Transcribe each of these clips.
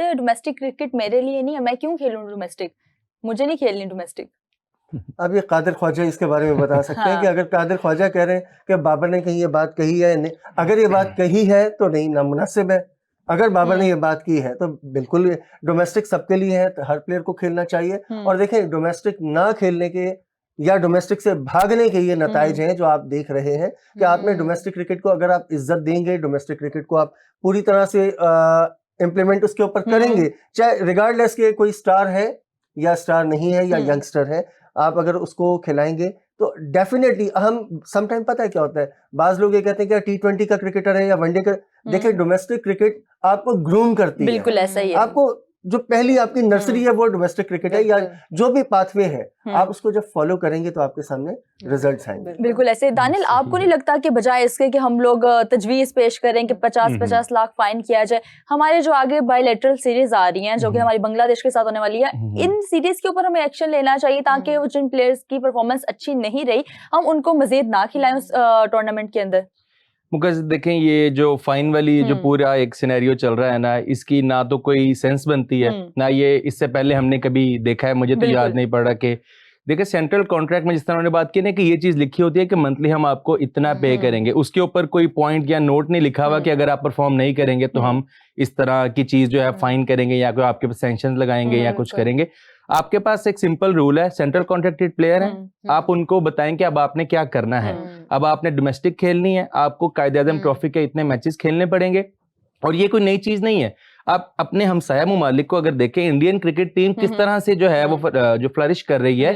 कहते हैं domestic cricket मेरे लिए नहीं है, मैं क्यों खेलूं डोमेस्टिक, मुझे नहीं खेलनी डोमेस्टिक। अब ये कादिर ख्वाजा इसके बारे में बता सकते हैं कि अगर कादिर ख्वाजा कह रहे हैं कि बाबर ने कहीं ये बात कही है, नहीं, अगर ये बात कही है तो नहीं नामुनासिब है, अगर बाबर ने ये बात की है तो बिल्कुल डोमेस्टिक सबके लिए है, तो हर प्लेयर को खेलना चाहिए। और देखें डोमेस्टिक ना खेलने के या डोमेस्टिक से भागने के ये नताइज हैं जो आप देख रहे हैं कि आपने डोमेस्टिक क्रिकेट को अगर आप इज्जत देंगे, डोमेस्टिक क्रिकेट को आप पूरी तरह से इम्प्लीमेंट उसके ऊपर करेंगे, चाहे रिगार्डलेस के कोई स्टार है या स्टार नहीं है या यंगस्टर है, आप अगर उसको खिलाएंगे तो डेफिनेटली हम समटाइम पता है क्या होता है, बाज लोग ये कहते हैं कि T20 का क्रिकेटर है या वनडे का, देखिए डोमेस्टिक क्रिकेट आपको ग्रूम करती है, बिल्कुल ऐसा ही है। आपको जो पहली आपकी नर्सरी है वो डोमेस्टिक क्रिकेट है, या जो भी पाथवे है आप उसको जब फॉलो करेंगे तो आपके सामने रिजल्ट्स आएंगे। बिल्कुल ऐसे। दानिल, आपको नहीं लगता कि बजाय इसके कि हम लोग तजवीज पेश करें कि 50-50 लाख फाइन किया जाए, हमारे जो आगे बायलैटरल सीरीज आ रही हैं जो कि हमारी बांग्लादेश के साथ होने वाली है, इन सीरीज के ऊपर हमें एक्शन लेना चाहिए ताकि जिन प्लेयर्स की परफॉर्मेंस अच्छी नहीं रही हम उनको मजीद ना खिलाएं उस टूर्नामेंट के अंदर। मुकस देखें, ये जो फाइन वाली जो पूरा एक सिनेरियो चल रहा है ना, इसकी ना तो कोई सेंस बनती है ना ये इससे पहले हमने कभी देखा है, मुझे तो याद नहीं पड़ रहा कि देखिए सेंट्रल कॉन्ट्रैक्ट में जिस तरह उन्होंने बात की ना कि ये चीज लिखी होती है कि मंथली हम आपको इतना पे करेंगे, उसके ऊपर कोई पॉइंट या नोट नहीं लिखा हुआ कि अगर आप परफॉर्म नहीं करेंगे तो हम इस तरह की चीज जो है फाइन करेंगे या कोई आपके पास सैंक्शन लगाएंगे या कुछ करेंगे। आपके पास एक सिंपल रूल है, सेंट्रल कॉन्ट्रैक्टेड प्लेयर है, आप उनको बताएं कि अब आपने क्या करना है। अब आपने डोमेस्टिक खेलनी है, आपको कायदे-आज़म ट्रॉफी के इतने मैचेस खेलने पड़ेंगे, और ये कोई नई चीज नहीं है। आप अपने हमसाया ममालिक को अगर देखें, इंडियन क्रिकेट टीम किस तरह से जो है वो जो फ्लरिश कर रही है।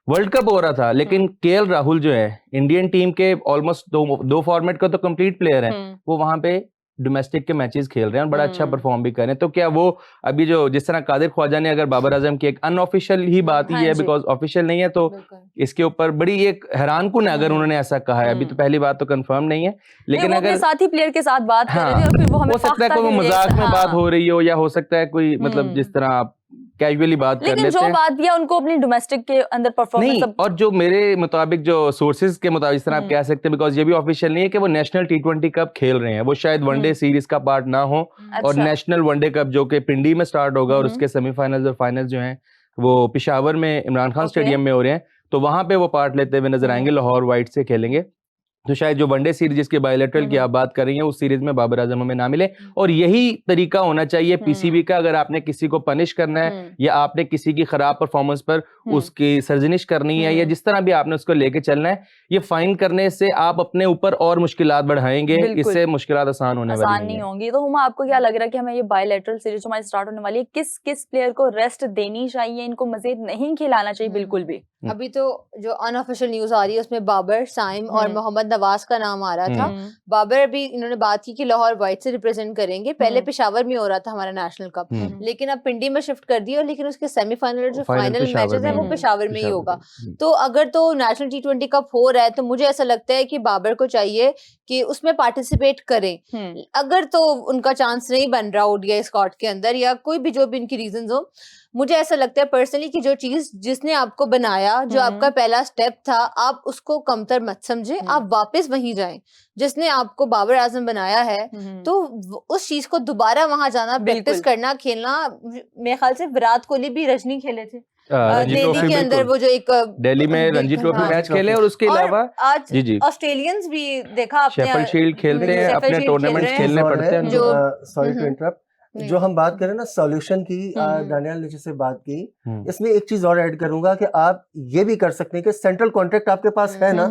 वर्ल्ड कप हो रहा था लेकिन KL राहुल जो है इंडियन टीम के ऑलमोस्ट दो फॉर्मेट का तो कंप्लीट प्लेयर है, वो वहां पे डोमेस्टिक के मैचेस खेल रहे हैं और बड़ा अच्छा परफॉर्म भी कर रहे हैं। तो क्या वो अभी जो जिस तरह कादिर ख्वाजा ने अगर बाबर आजम की एक अनऑफिशियल ही बात ही है, बिकॉज ऑफिशियल नहीं है, तो इसके ऊपर बड़ी एक हैरान कुन है अगर उन्होंने ऐसा कहा है। अभी तो पहली बात तो कंफर्म नहीं है, लेकिन अगर साथी प्लेयर के साथ बात कर रहे थे और फिर वो हमें हो सकता है कोई मजाक में बात हो रही हो, या हो सकता है कोई मतलब जिस तरह आप कैजुअली बात कर लेते हैं, जो बात भी है उनको अपनी डोमेस्टिक के अंदर परफॉर्मेंस नहीं। और जो मेरे मुताबिक जो सोर्सेज के मुताबिक इस तरह आप कह सकते हैं, बिकॉज ये भी ऑफिशियल नहीं है कि वो नेशनल T20 कप खेल रहे हैं, वो शायद वनडे सीरीज का पार्ट ना हो। और नेशनल वनडे कप जो कि पिंडी में स्टार्ट होगा और उसके सेमीफाइनल्स और फाइनल्स जो हैं वो पिशावर में इमरान खान स्टेडियम में हो रहे हैं, तो वहां पे वो पार्ट लेते हुए नजर आएंगे, लाहौर वाइट से खेलेंगे। तो शायद जो वनडे सीरीज जिसके बायलैटरल की आप बात कर रही हैं उस सीरीज में बाबर आजम हमें ना मिले। और यही तरीका होना चाहिए PCB का, अगर आपने किसी को पनिश करना है या आपने किसी की खराब परफॉर्मेंस पर उसकी सरजनिश करनी है या जिस तरह भी आपने उसको लेके चलना है, ये फाइन करने से आप अपने ऊपर और मुश्किलात बढ़ाएंगे, इससे मुश्किलात आसान नहीं होंगी। तो हुमा, आपको क्या लग रहा है कि हमें ये बायलैटरल सीरीज हमारी स्टार्ट होने वाली है, किस किस प्लेयर को रेस्ट देनी चाहिए, इनको मजीद नहीं खिलाना चाहिए बिल्कुल भी? अभी तो जो अनऑफिशियल न्यूज आ रही है उसमें बाबर, साइम और मोहम्मद नवाज का नाम आ रहा था। बाबर अभी इन्होंने बात की कि लाहौर वाइट से रिप्रेजेंट करेंगे, पहले पेशावर में हो रहा था हमारा नेशनल कप, लेकिन अब पिंडी में शिफ्ट कर दिया, लेकिन उसके सेमीफाइनल जो फाइनल मैचेस है वो पेशावर में ही होगा। तो अगर तो नेशनल T20 कप हो रहा है तो मुझे ऐसा लगता है कि बाबर को चाहिए कि उसमें पार्टिसिपेट करें। अगर तो उनका चांस नहीं बन रहा ODI स्क्वाड के अंदर या कोई भी जो भी इनकी रीजंस हो, मुझे ऐसा लगता है पर्सनली कि जो चीज जिसने आपको बनाया, जो आपका पहला स्टेप था, आप उसको कमतर मत समझे, आप वापस वहीं जाएं। जिसने आपको बाबर आजम बनाया है तो उस चीज को दोबारा वहां जाना, प्रैक्टिस करना, खेलना। मेरे ख्याल से विराट कोहली भी रजनी खेले थे दिल्ली के अंदर, वो जो एक दिल्ली में रणजी ट्रॉफी मैच खेले, और उसके अलावा आज ऑस्ट्रेलियंस भी देखा आपने, शेफील्ड शील्ड खेलते हैं, अपने टूर्नामेंट्स खेलने पड़ते हैं। जो सॉरी टू इंटरप्ट, जो हम बात करें ना सॉल्यूशन की, दानियाल ने जैसे बात की, इसमें एक चीज और ऐड करूंगा कि आप ये भी कर सकते हैं कि सेंट्रल कॉन्ट्रैक्ट आपके पास है ना,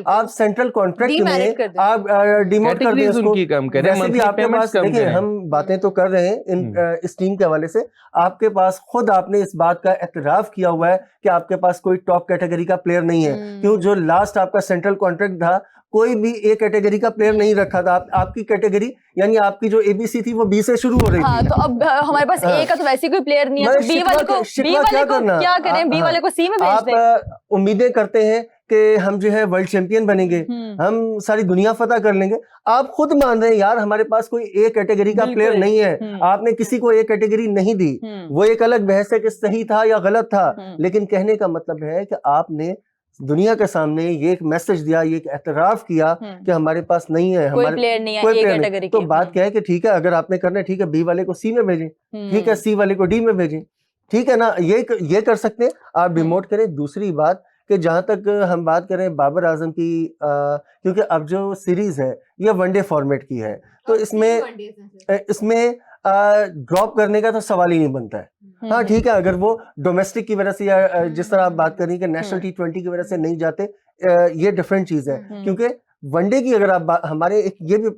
आप सेंट्रल कॉन्ट्रैक्ट में आप डिमोट कर दें उसको, वैसे भी आपके पास, देखिए हम बातें तो कर रहे हैं इस टीम के हवाले से, आपके पास खुद आपने इस बात का एतराफ किया हुआ है कि आपके पास कोई टॉप कैटेगरी का प्लेयर नहीं है। क्यों? जो लास्ट आपका सेंट्रल कॉन्ट्रैक्ट था कोई भी A कैटेगरी का प्लेयर नहीं रखा था। आपकी कैटेगरी यानी आपकी जो ABC थी वो B से शुरू हो रही थी। तो अब हमारे पास A का तो वैसे कोई प्लेयर नहीं है, तो B वाले को क्या करें, B वाले को C में भेज दें। आप उम्मीदें करते हैं कि हम जो है वर्ल्ड चैंपियन बनेंगे, हम सारी दुनिया फतह कर लेंगे। आप खुद मान रहे हैं यार हमारे पास कोई A कैटेगरी का प्लेयर नहीं है, आपने किसी को A कैटेगरी नहीं दी। वो एक अलग बहस है कि सही था या गलत था, लेकिन कहने का मतलब है कि आपने दुनिया के सामने ये एक मैसेज दिया, ये एक एतराफ किया कि हमारे पास नहीं है, कोई हमारे प्लेयर नहीं है कोई ए player नहीं। कैटेगरी तो के। बात क्या है कि ठीक है अगर आपने करना है ठीक है, बी वाले को सी में भेजें, ठीक है सी वाले को डी में भेजें, ठीक है ना, ये कर सकते हैं आप, डिमोट करें। दूसरी बात कि जहां तक हम बात करें बाबर आजम की, क्योंकि अब जो सीरीज है ये वनडे फॉर्मेट की है, तो इसमें ड्रॉप करने का तो सवाल ही नहीं बनता है। हाँ ठीक है, अगर वो डोमेस्टिक की वजह से या जिस तरह आप बात कर रही हैं कि नेशनल T20 की वजह से नहीं जाते, ये डिफरेंट चीज है, क्योंकि वनडे की अगर आप हमारे एक ये भी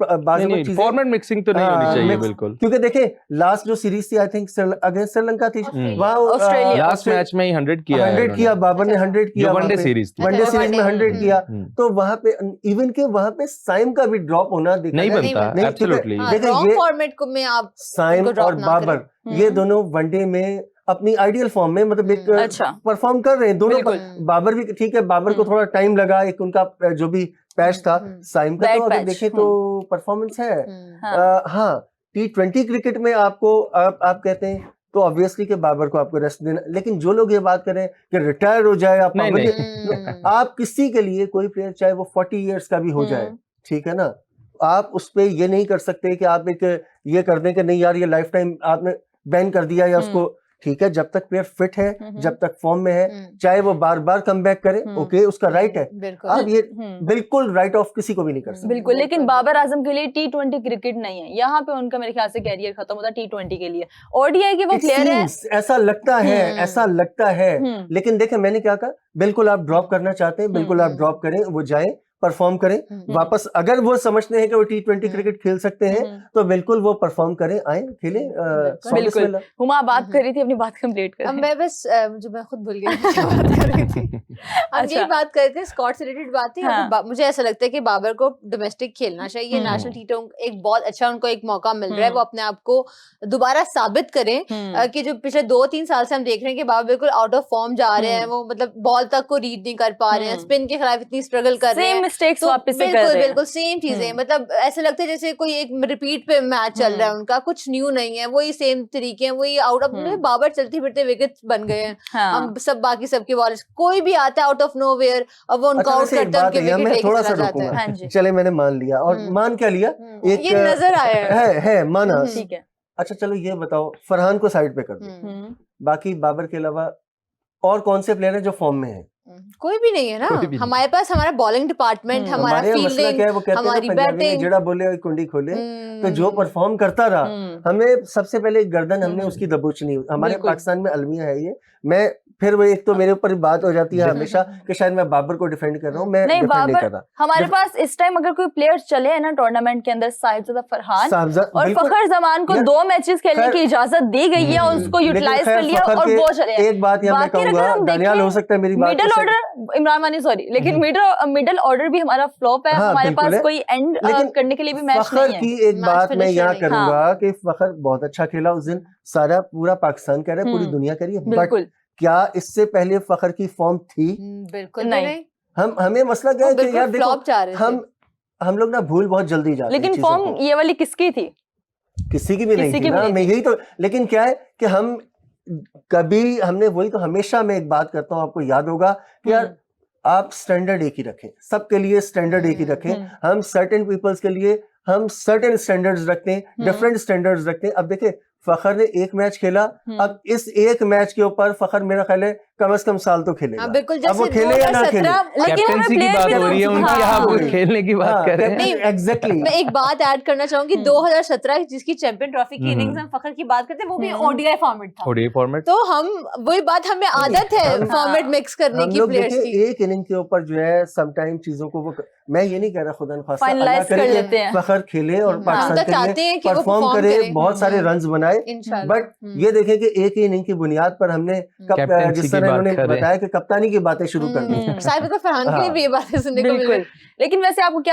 चीज फॉर्मेट मिक्सिंग तो नहीं होनी चाहिए बिल्कुल, क्योंकि देखें लास्ट जो सीरीज थी आई थिंक अगेंस्ट श्रीलंका थी, वहाँ लास्ट मैच में ही 100 किया बाबर ने 100 किया, वनडे सीरीज में 100 किया, तो वहाँ पे इवन के वहाँ पे साइम का भी ड्रॉप होना नहीं बनता, एब्सोल्युटली। देखिए ये फॉर्मेट को में आप साइम और बाबर ये दोनों वनडे में अपनी आइडियल फॉर्म में मतलब एक परफॉर्म कर रहे हैं दोनों। बाबर भी ठीक है, बाबर को थोड़ा टाइम लगा, एक उनका जो भी पैच था, साइम का तो अगर देखें तो परफॉर्मेंस है। हाँ T20 क्रिकेट में आपको आप कहते हैं तो ऑब्वियसली कि बाबर को आपको रेस्ट देना, लेकिन जो लोग ये बात करें कि रिटायर हो जाए आप, आप किसी के लिए कोई प्लेयर चाहे वो 40 इयर्स का भी हो जाए, ठीक है ना, आप उस पे ये नहीं कर सकते कि आप एक ये कर दें कि नहीं यार ये लाइफ टाइम आपने बैन कर दिया या उसको, ठीक है, जब तक प्लेयर फिट है, जब तक फॉर्म में है, चाहे वो बार बार कम बैक करे, ओके उसका राइट है, आप ये बिल्कुल राइट ऑफ किसी को भी नहीं कर सकते। बिल्कुल, लेकिन बाबर आजम के लिए T20 क्रिकेट नहीं है, यहाँ पे उनका मेरे ख्याल से कैरियर खत्म होता है T20 के लिए। ODI के वो प्लेयर है, ऐसा लगता है, लेकिन देखें मैंने क्या कहा, बिल्कुल आप ड्रॉप करना चाहते हैं, बिल्कुल आप ड्रॉप करें, वो जाए परफॉर्म करें वापस, अगर वो समझते हैं कि वो T20 क्रिकेट खेल सकते हैं तो बिल्कुल वो परफॉर्म करें, आए खेलें। बिल्कुल। हुमा बात कर रही थी, अपनी बात कंप्लीट कर। मैं बस जो मैं खुद भूल गई बात कर रही थी। हम यही बात कर रहे थे, स्कॉट से रिलेटेड बात थी। मुझे ऐसा लगता है कि बाबर को डोमेस्टिक खेलना चाहिए, नेशनल T20 एक बहुत अच्छा उनको एक मौका मिल रहा है, वो अपने आप को दोबारा साबित करें कि जो पिछले 2-3 साल से हम देख रहे हैं कि बाबर बिल्कुल आउट ऑफ फॉर्म जा रहे हैं, वो मतलब बॉल तक को रीड नहीं कर पा रहे हैं, स्पिन के खिलाफ इतनी स्ट्रगल कर रहे हैं, मिस्टेक्स वापस से कर रहे हैं। बिल्कुल सेम चीजें, मतलब ऐसा लगता है जैसे कोई एक रिपीट पे मैच चल रहा है उनका, कुछ न्यू नहीं है, वही सेम तरीके हैं, वही आउट ऑफ बाबर चलते फिरते विकेट बन गए हैं। हम सब बाकी सबके बॉलर्स कोई भी आता है आउट ऑफ नोवेयर, अब वो उनको आउट करता है, उनके विकेट लेके चला जाता है। हाँ जी, चले मैंने मान लिया, और मान क्या लिया, एक ये नजर आया है माना, ठीक है। अच्छा चलो ये बताओ, फरहान को साइड पे कर दो, बाकी बाबर के अलावा और कौन से प्लेयर हैं जो फॉर्म में हैं? कोई भी नहीं है ना हमारे पास। हमारा बॉलिंग डिपार्टमेंट, हमारा फील्डिंग, हमारी बैटिंग, जेड़ा बोले कुंडी खोले, तो जो परफॉर्म करता रहा, हमें सबसे पहले गर्दन हमने उसकी दबोचनी। हमारे पाकिस्तान में अलमिया है ये, मैं फिर वो एक तो मेरे ऊपर बात हो जाती है हमेशा कि शायद मैं बाबर को डिफेंड कर रहा हूँ, मैं नहीं, डिफेंड नहीं कर रहा। हमारे पास इस टाइम अगर कोई प्लेयर चले है ना टूर्नामेंट के अंदर, साहिबजादा फरहान और फखर जमान को 2 मैचेस खेलने की इजाजत दी गई है, उसको यूटिलाइज कर लिया और वो चले। एक बात यहाँ मैं कहूँगा, दानियाल हो सकता है मेरी बात, मिडिल ऑर्डर इमरान मानी सॉरी, लेकिन मिडिल ऑर्डर भी हमारा फ्लॉप है, हमारे पास कोई एंड करने के लिए भी मैच नहीं है। की एक बात मैं यहाँ करूंगा कि फखर बहुत अच्छा खेला उस दिन, सारा पूरा पाकिस्तान कह रहा है, पूरी दुनिया कह रही है, बट क्या इससे पहले फखर की फॉर्म थी? बिल्कुल नहीं। हमें मसला क्या है कि यार देखो हम लोग ना भूल बहुत जल्दी जाते हैं। लेकिन फॉर्म ये वाली किसकी थी? किसी की भी नहीं थी ना, मैं यही तो, लेकिन क्या है कि हम कभी हमने वही तो हमेशा मैं एक बात करता हूँ, आपको याद होगा कि यार आप स्टैंडर्ड एक ही रखें, सबके लिए स्टैंडर्ड एक ही रखें। हम सर्टेन पीपल्स के लिए हम सर्टेन स्टैंडर्ड्स रखते हैं, डिफरेंट स्टैंडर्ड्स रखते हैं। अब देखिए फखर ने एक मैच खेला, अब इस एक मैच के ऊपर फखर मेरा ख्याल है कम से कम साल तो खेलेगा। अब वो खेले या ना खेले, कैप्टेंसी की बात हो रही है उनकी, आप खेलने की बात कर रहे हैं। एग्जैक्टली। मैं एक बात ऐड करना चाहूंगी, 2017 जिसकी चैंपियन ट्रॉफी की इनिंग्स हम फखर की बात करते हैं, वो भी ODI फॉर्मेट था। ODI फॉर्मेट, तो हम वही बात, हमें आदत है फॉर्मेट मिक्स करने की प्लेयर्स की। एक इनिंग के ऊपर जो है समटाइम चीजों को वो, मैं ये नहीं कह रहा खुदा न खास्ता फाइनलाइज कर लेते हैं, फखर खेले और पाकिस्तान के लिए परफॉर्म करे, बहुत सारे रन्स बनाए, बट ये देखें कि एक ही इनिंग की बुनियाद पर हमने जिस तरह इन्होंने बताया कि कप्तानी की बातें शुरू कर दी। साहिबजादा फरहान के लिए भी ये बातें सुनने को मिल रही है। लेकिन वैसे आपको क्या